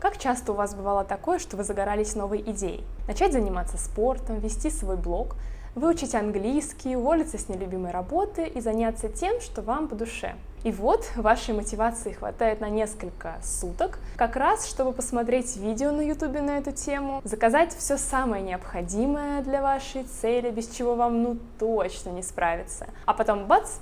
Как часто у вас бывало такое, что вы загорались новой идеей? Начать заниматься спортом, вести свой блог, выучить английский, уволиться с нелюбимой работы и заняться тем, что вам по душе. И вот вашей мотивации хватает на несколько суток, как раз чтобы посмотреть видео на YouTube на эту тему, заказать все самое необходимое для вашей цели, без чего вам точно не справиться. А потом бац!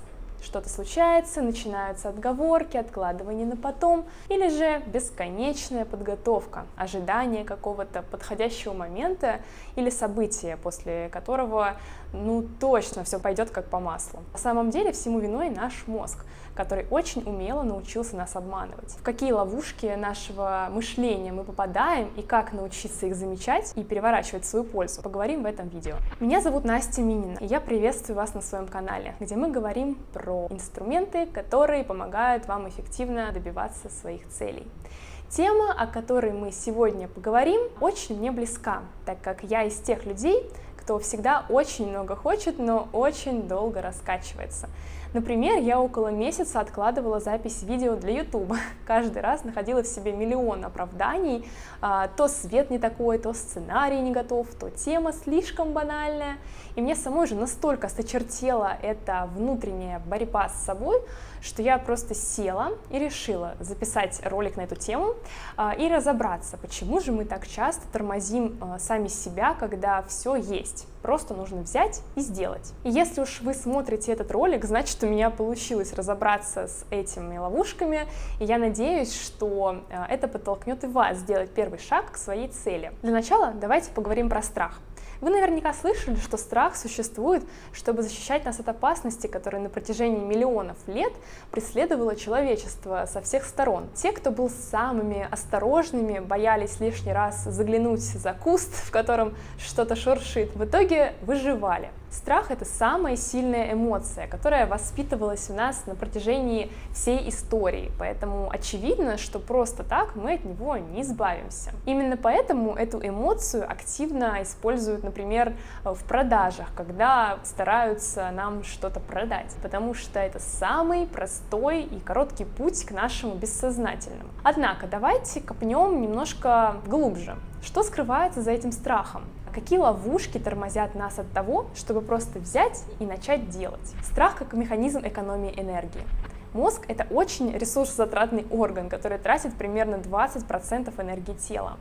Что-то случается, начинаются отговорки, откладывание на потом, или же бесконечная подготовка, ожидание какого-то подходящего момента или события, после которого точно все пойдет как по маслу. На самом деле всему виной наш мозг, который очень умело научился нас обманывать. В какие ловушки нашего мышления мы попадаем и как научиться их замечать и переворачивать в свою пользу, поговорим в этом видео. Меня зовут Настя Минина, и я приветствую вас на своем канале, где мы говорим про инструменты, которые помогают вам эффективно добиваться своих целей. Тема, о которой мы сегодня поговорим, очень мне близка, так как я из тех людей, кто всегда очень много хочет, но очень долго раскачивается. Например, я около месяца откладывала запись видео для YouTube. Каждый раз находила в себе миллион оправданий. То свет не такой, то сценарий не готов, то тема слишком банальная. И мне самой же настолько осточертела эта внутренняя борьба с собой, что я просто села и решила записать ролик на эту тему и разобраться, почему же мы так часто тормозим сами себя, когда все есть. Просто нужно взять и сделать. И если уж вы смотрите этот ролик, значит, у меня получилось разобраться с этими ловушками, и я надеюсь, что это подтолкнет и вас сделать первый шаг к своей цели. Для начала давайте поговорим про страх. Вы наверняка слышали, что страх существует, чтобы защищать нас от опасности, которая на протяжении миллионов лет преследовала человечество со всех сторон. Те, кто был самыми осторожными, боялись лишний раз заглянуть за куст, в котором что-то шуршит, в итоге выживали. Страх — это самая сильная эмоция, которая воспитывалась у нас на протяжении всей истории, поэтому очевидно, что просто так мы от него не избавимся. Именно поэтому эту эмоцию активно используют, например, в продажах, когда стараются нам что-то продать, потому что это самый простой и короткий путь к нашему бессознательному. Однако давайте копнем немножко глубже. Что скрывается за этим страхом? Какие ловушки тормозят нас от того, чтобы просто взять и начать делать? Страх как механизм экономии энергии. Мозг — это очень ресурсозатратный орган, который тратит примерно 20% энергии тела.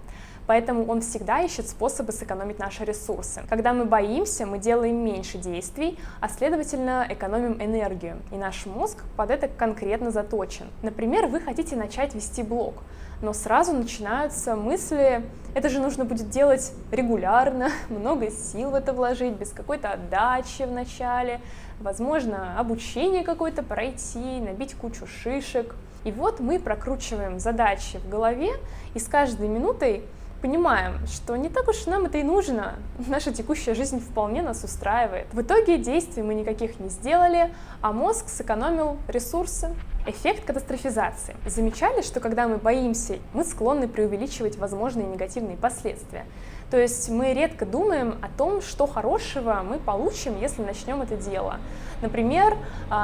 Поэтому он всегда ищет способы сэкономить наши ресурсы. Когда мы боимся, мы делаем меньше действий, а следовательно экономим энергию. И наш мозг под это конкретно заточен. Например, вы хотите начать вести блог, но сразу начинаются мысли: это же нужно будет делать регулярно, много сил в это вложить, без какой-то отдачи в начале, возможно, обучение какое-то пройти, набить кучу шишек. И вот мы прокручиваем задачи в голове, и с каждой минутой понимаем, что не так уж нам это и нужно, наша текущая жизнь вполне нас устраивает. В итоге действий мы никаких не сделали, а мозг сэкономил ресурсы. Эффект катастрофизации. Замечали, что когда мы боимся, мы склонны преувеличивать возможные негативные последствия. То есть мы редко думаем о том, что хорошего мы получим, если начнем это дело. Например,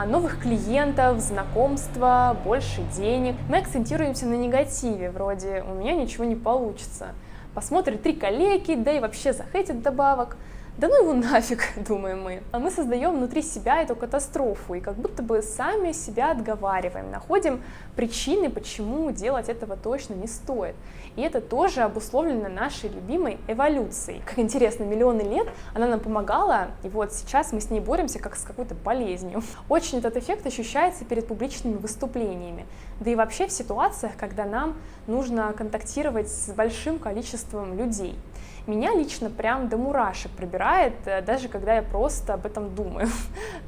новых клиентов, знакомства, больше денег. Мы акцентируемся на негативе, вроде «у меня ничего не получится». Посмотрят 3 коллеги, да и вообще захейтят добавок. Да ну его нафиг, думаем мы. А мы создаем внутри себя эту катастрофу и как будто бы сами себя отговариваем, находим причины, почему делать этого точно не стоит. И это тоже обусловлено нашей любимой эволюцией. Как интересно, миллионы лет она нам помогала, и вот сейчас мы с ней боремся как с какой-то болезнью. Очень этот эффект ощущается перед публичными выступлениями, да и вообще в ситуациях, когда нам нужно контактировать с большим количеством людей. Меня лично прям до мурашек пробирает, даже когда я просто об этом думаю,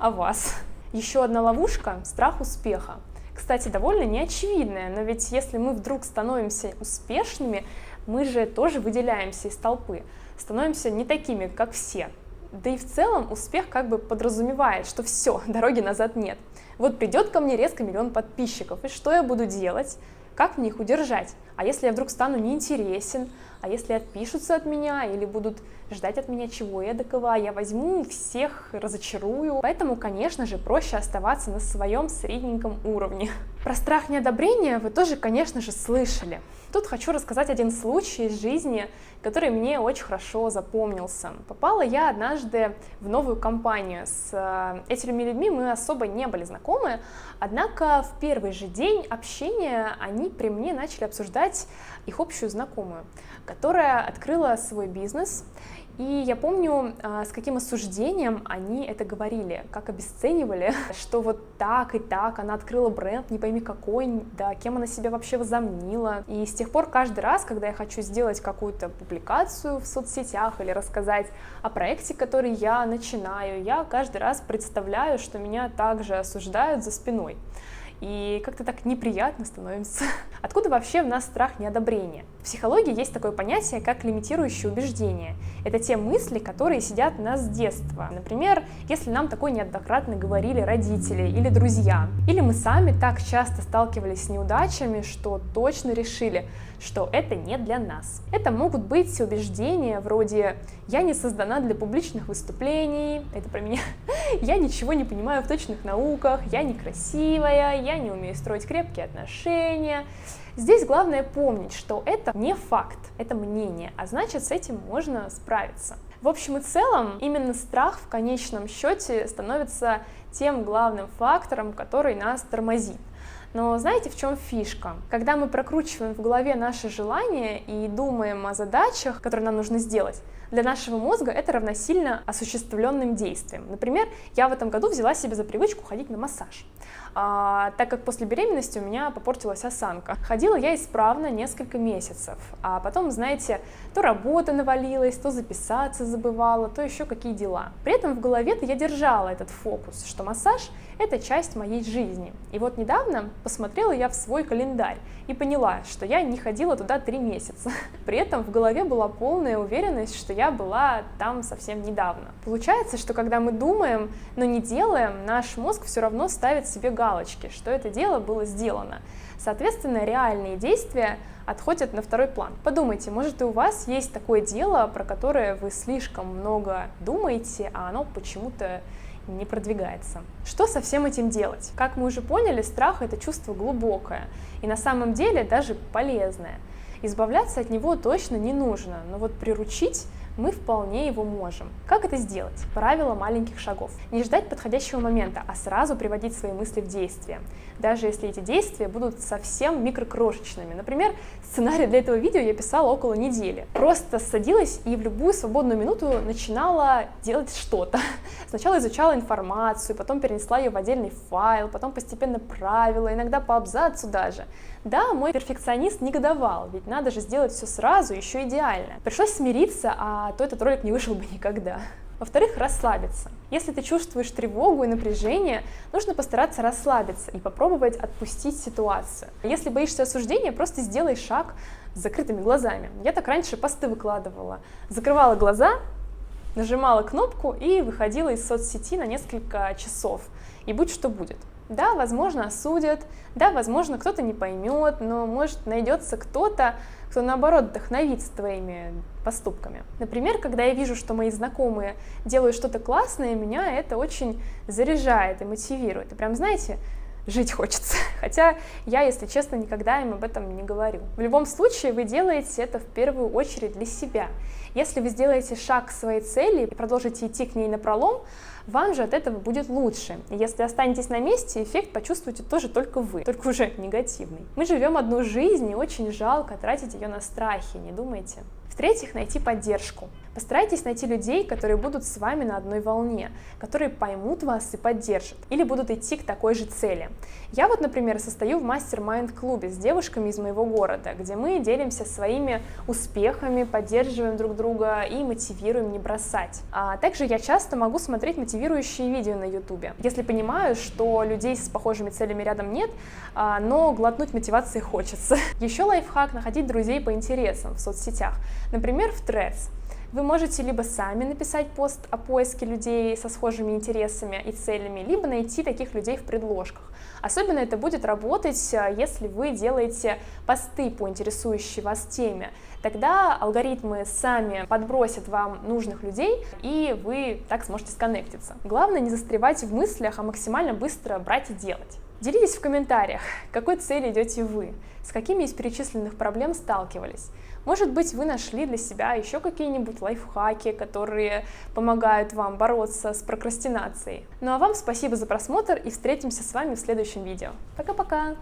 о вас. Еще одна ловушка — страх успеха. Кстати, довольно неочевидная, но ведь если мы вдруг становимся успешными, мы же тоже выделяемся из толпы, становимся не такими, как все. Да и в целом успех как бы подразумевает, что все, дороги назад нет. Вот придет ко мне резко 1 миллион подписчиков, и что я буду делать? Как мне их удержать? А если я вдруг стану неинтересен? А если отпишутся от меня или будут ждать от меня чего эдакого? Я возьму, всех разочарую. Поэтому, конечно же, проще оставаться на своем средненьком уровне. Про страх неодобрения вы тоже, конечно же, слышали. Тут хочу рассказать один случай из жизни, который мне очень хорошо запомнился. Попала я однажды в новую компанию. С этими людьми мы особо не были знакомы, однако в первый же день общения они при мне начали обсуждать их общую знакомую, которая открыла свой бизнес. И я помню, с каким осуждением они это говорили, как обесценивали, что вот так и так она открыла бренд, не пойми какой, да кем она себя вообще возомнила. И с тех пор каждый раз, когда я хочу сделать какую-то публикацию в соцсетях или рассказать о проекте, который я начинаю, я каждый раз представляю, что меня также осуждают за спиной. И как-то так неприятно становится. Откуда вообще в нас страх неодобрения? В психологии есть такое понятие, как лимитирующие убеждения. Это те мысли, которые сидят в нас с детства. Например, если нам такое неоднократно говорили родители или друзья, или мы сами так часто сталкивались с неудачами, что точно решили, что это не для нас. Это могут быть убеждения вроде «я не создана для публичных выступлений», это про меня, «я ничего не понимаю в точных науках», «я некрасивая», «я не умею строить крепкие отношения». Здесь главное помнить, что это не факт, это мнение, а значит, с этим можно справиться. В общем и целом, именно страх в конечном счете становится тем главным фактором, который нас тормозит. Но знаете, в чем фишка? Когда мы прокручиваем в голове наши желания и думаем о задачах, которые нам нужно сделать, для нашего мозга это равносильно осуществленным действиям. Например, я в этом году взяла себе за привычку ходить на массаж, так как после беременности у меня попортилась осанка. Ходила я исправно несколько месяцев, а потом, знаете, то работа навалилась, то записаться забывала, то еще какие дела. При этом в голове-то я держала этот фокус, что массаж — это часть моей жизни. И вот недавно посмотрела я в свой календарь и поняла, что я не ходила туда 3 месяца. При этом в голове была полная уверенность, что я была там совсем недавно. Получается, что когда мы думаем, но не делаем, наш мозг все равно ставит себе галочки, что это дело было сделано. Соответственно, реальные действия отходят на второй план. Подумайте, может, и у вас есть такое дело, про которое вы слишком много думаете, а оно почему-то не продвигается. Что со всем этим делать? Как мы уже поняли, страх — это чувство глубокое и на самом деле даже полезное. Избавляться от него точно не нужно, но вот приручить мы вполне его можем. Как это сделать? Правило маленьких шагов. Не ждать подходящего момента, а сразу приводить свои мысли в действие. Даже если эти действия будут совсем микрокрошечными. Например, сценарий для этого видео я писала около недели. Просто садилась и в любую свободную минуту начинала делать что-то. Сначала изучала информацию, потом перенесла ее в отдельный файл, потом постепенно правила, иногда по абзацу даже. Да, мой перфекционист негодовал, ведь надо же сделать все сразу, еще идеально. Пришлось смириться, а то этот ролик не вышел бы никогда. Во-вторых, расслабиться. Если ты чувствуешь тревогу и напряжение, нужно постараться расслабиться и попробовать отпустить ситуацию. Если боишься осуждения, просто сделай шаг с закрытыми глазами. Я так раньше посты выкладывала. Закрывала глаза, нажимала кнопку и выходила из соцсети на несколько часов. И будь что будет. Да, возможно, осудят, да, возможно, кто-то не поймет, но, может, найдется кто-то, кто, наоборот, вдохновится твоими поступками. Например, когда я вижу, что мои знакомые делают что-то классное, меня это очень заряжает и мотивирует. И прям, знаете, жить хочется. Хотя я, если честно, никогда им об этом не говорю. В любом случае, вы делаете это в первую очередь для себя. Если вы сделаете шаг к своей цели и продолжите идти к ней напролом, вам же от этого будет лучше. И если останетесь на месте, эффект почувствуете тоже только вы, только уже негативный. Мы живем одну жизнь, и очень жалко тратить ее на страхи, не думайте. В-третьих, найти поддержку. Постарайтесь найти людей, которые будут с вами на одной волне, которые поймут вас и поддержат, или будут идти к такой же цели. Я вот, например, состою в мастер-майнд-клубе с девушками из моего города, где мы делимся своими успехами, поддерживаем друг друга и мотивируем не бросать. А также я часто могу смотреть мотивирующие видео на YouTube, если понимаю, что людей с похожими целями рядом нет, но глотнуть мотивации хочется. Еще лайфхак — находить друзей по интересам в соцсетях, например, в Threads. Вы можете либо сами написать пост о поиске людей со схожими интересами и целями, либо найти таких людей в предложках. Особенно это будет работать, если вы делаете посты по интересующей вас теме. Тогда алгоритмы сами подбросят вам нужных людей, и вы так сможете сконнектиться. Главное не застревать в мыслях, а максимально быстро брать и делать. Делитесь в комментариях, к какой цели идете вы, с какими из перечисленных проблем сталкивались. Может быть, вы нашли для себя еще какие-нибудь лайфхаки, которые помогают вам бороться с прокрастинацией. Ну а вам спасибо за просмотр и встретимся с вами в следующем видео. Пока-пока!